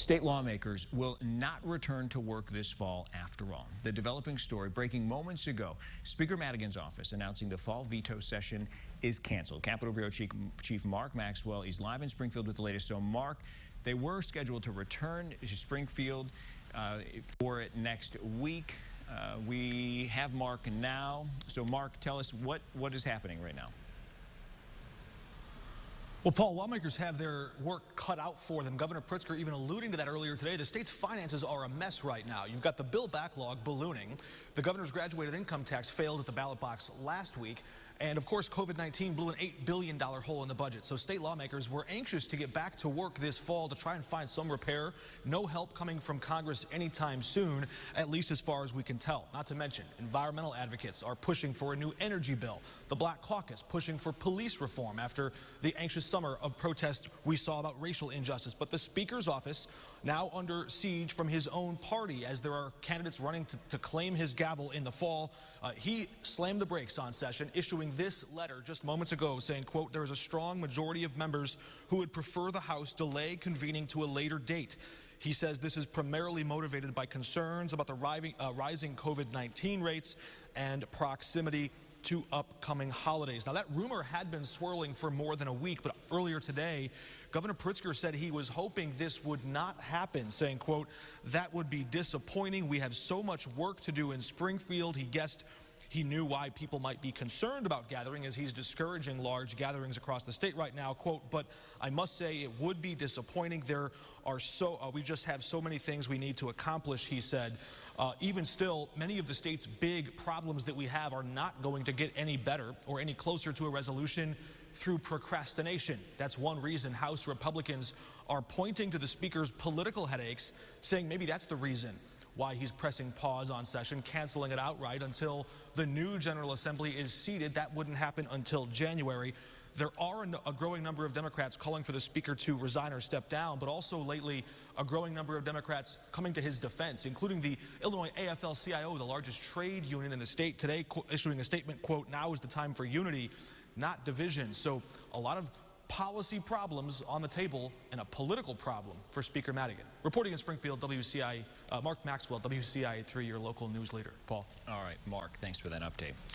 State lawmakers will not return to work this fall after all. The developing story breaking moments ago. Speaker Madigan's office announcing the fall veto session is canceled. Capitol Bureau Chief Mark Maxwell is live in Springfield with the latest. So, Mark, they were scheduled to return to Springfield for it next week. We have Mark now. So, Mark, tell us what is happening right now. Well, Paul, lawmakers have their work cut out for them. Governor Pritzker even alluding to that earlier today. The state's finances are a mess right now. You've got the bill backlog ballooning. The governor's graduated income tax failed at the ballot box last week. And, of course, COVID-19 blew an $8 billion hole in the budget. So state lawmakers were anxious to get back to work this fall to try and find some repair. No help coming from Congress anytime soon, at least as far as we can tell. Not to mention, environmental advocates are pushing for a new energy bill. The Black Caucus pushing for police reform after the anxious summer of protest we saw about racial injustice. But the Speaker's office now under siege from his own party as there are candidates running to claim his gavel in the fall. He slammed the brakes on session, issuing this letter just moments ago saying, quote, "There is a strong majority of members who would prefer the House delay convening to a later date." He says this is primarily motivated by concerns about the rising COVID-19 rates and proximity to upcoming holidays. Now, that rumor had been swirling for more than a week, but earlier today, Governor Pritzker said he was hoping this would not happen, saying, quote, "That would be disappointing. We have so much work to do in Springfield." He guessed he knew why people might be concerned about gathering as he's discouraging large gatherings across the state right now. Quote, "But I must say it would be disappointing. There are we just have so many things we need to accomplish," he said. Even still, many of the state's big problems that we have are not going to get any better or any closer to a resolution through procrastination. That's one reason House Republicans are pointing to the Speaker's political headaches, saying maybe that's the reason why he's pressing pause on session, canceling it outright until the new General Assembly is seated. That wouldn't happen until January. There are a growing number of Democrats calling for the Speaker to resign or step down, but also lately a growing number of Democrats coming to his defense, including the Illinois AFL-CIO, the largest trade union in the state, today issuing a statement, quote, "Now is the time for unity, not division." So a lot of policy problems on the table and a political problem for Speaker Madigan. Reporting in Springfield, Mark Maxwell, WCIA 3, your local news leader. Paul. All right, Mark, thanks for that update.